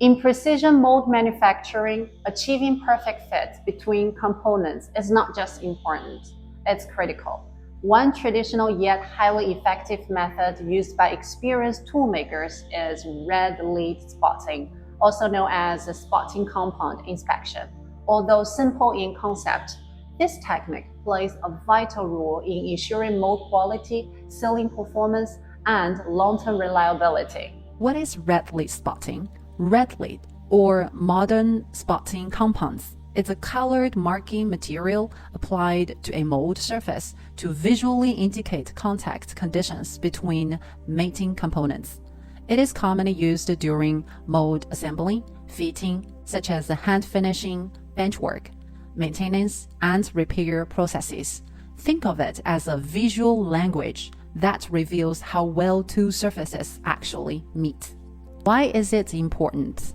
In precision mold manufacturing, achieving perfect fit between components is not just important, it's critical. One traditional yet highly effective method used by experienced toolmakers is red lead spotting, also known as spotting compound inspection. Although simple in concept, this technique plays a vital role in ensuring mold quality, sealing performance, and long-term reliability. What is red lead spotting? Red lead, or modern spotting compounds, is a colored marking material applied to a mold surface to visually indicate contact conditions between mating components. It is commonly used during mold assembly, fitting, such as hand finishing, benchwork, maintenance, and repair processes. Think of it as a visual language that reveals how well two surfaces actually meet. Why is it important?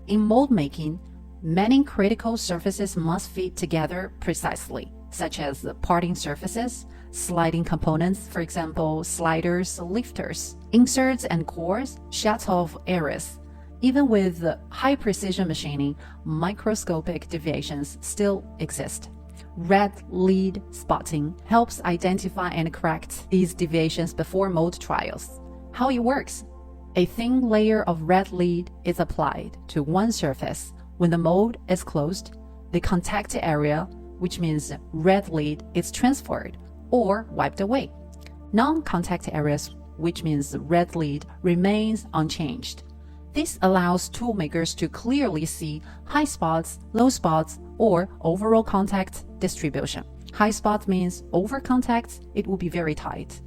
In mold making, many critical surfaces must fit together precisely, such as parting surfaces, sliding components, for example, sliders, lifters, inserts and cores, shut-off areas. Even with high precision machining, microscopic deviations still exist. Red lead spotting helps identify and correct these deviations before mold trials. How it works? A thin layer of red lead is applied to one surface. When the mold is closed, the contact area, which means red lead, is transferred or wiped away. Non-contact areas, which means red lead, remains unchanged. This allows toolmakers to clearly see high spots, low spots, or overall contact distribution. High spot means over contacts, it will be very tight.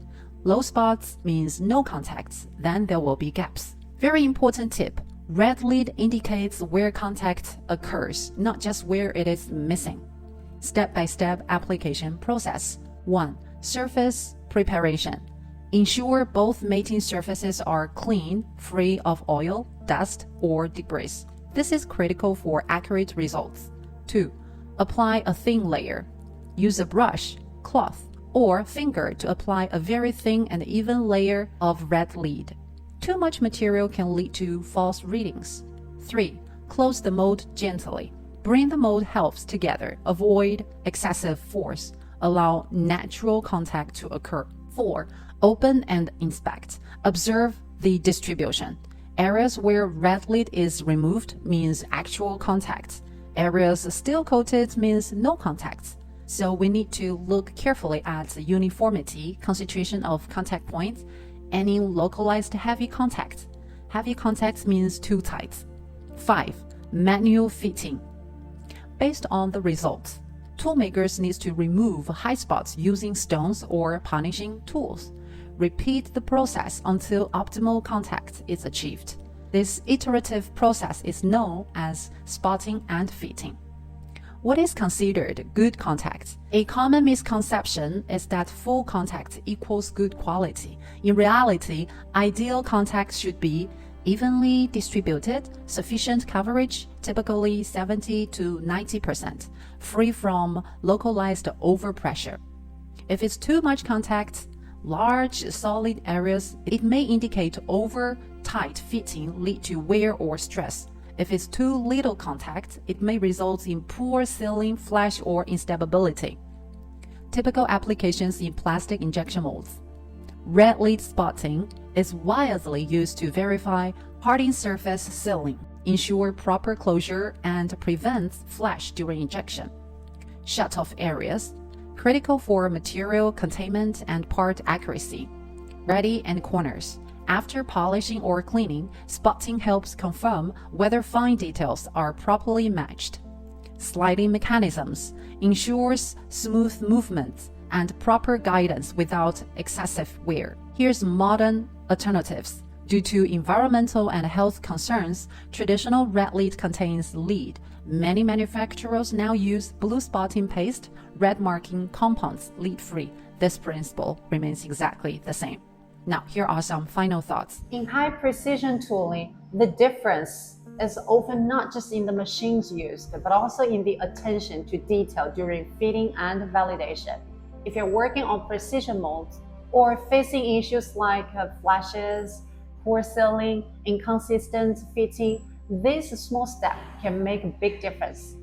Low spots means no contacts, then there will be gaps. Very important tip, red lead indicates where contact occurs, not just where it is missing. Step-by-step application process. 1. Surface preparation. Ensure both mating surfaces are clean, free of oil, dust, or debris. This is critical for accurate results. 2. Apply a thin layer. Use a brush, cloth, or finger to apply a very thin and even layer of red lead. Too much material can lead to false readings. 3. Close the mold gently. Bring the mold halves together. Avoid excessive force. Allow natural contact to occur. 4. Open and inspect. Observe the distribution. Areas where red lead is removed means actual contact. Areas still coated means no contact. So we need to look carefully at the uniformity, concentration of contact points, any localized heavy contact. Heavy contact means too tight. 5. Manual fitting. Based on the results, toolmakers need to remove high spots using stones or punishing tools. Repeat the process until optimal contact is achieved. This iterative process is known as spotting and fitting. What is considered good contact? A common misconception is that full contact equals good quality. In reality, ideal contact should be evenly distributed, sufficient coverage, typically 70 to 90%, free from localized overpressure. If it's too much contact, large solid areas, it may indicate over tight fitting, lead to wear or stress. If it's too little contact, it may result in poor sealing, flash, or instability. Typical applications in plastic injection molds. Red lead spotting is widely used to verify parting surface sealing, ensure proper closure, and prevents flash during injection. Shut-off areas, critical for material containment and part accuracy. Ready and corners. After polishing or cleaning, spotting helps confirm whether fine details are properly matched. Sliding mechanisms ensures smooth movement and proper guidance without excessive wear. Here's modern alternatives. Due to environmental and health concerns, traditional red lead contains lead. Many manufacturers now use blue spotting paste, red marking compounds, lead-free. This principle remains exactly the same. Now, here are some final thoughts. In high precision tooling, the difference is often not just in the machines used, but also in the attention to detail during fitting and validation. If you're working on precision molds or facing issues like flashes, poor sealing, inconsistent fitting, This small step can make a big difference.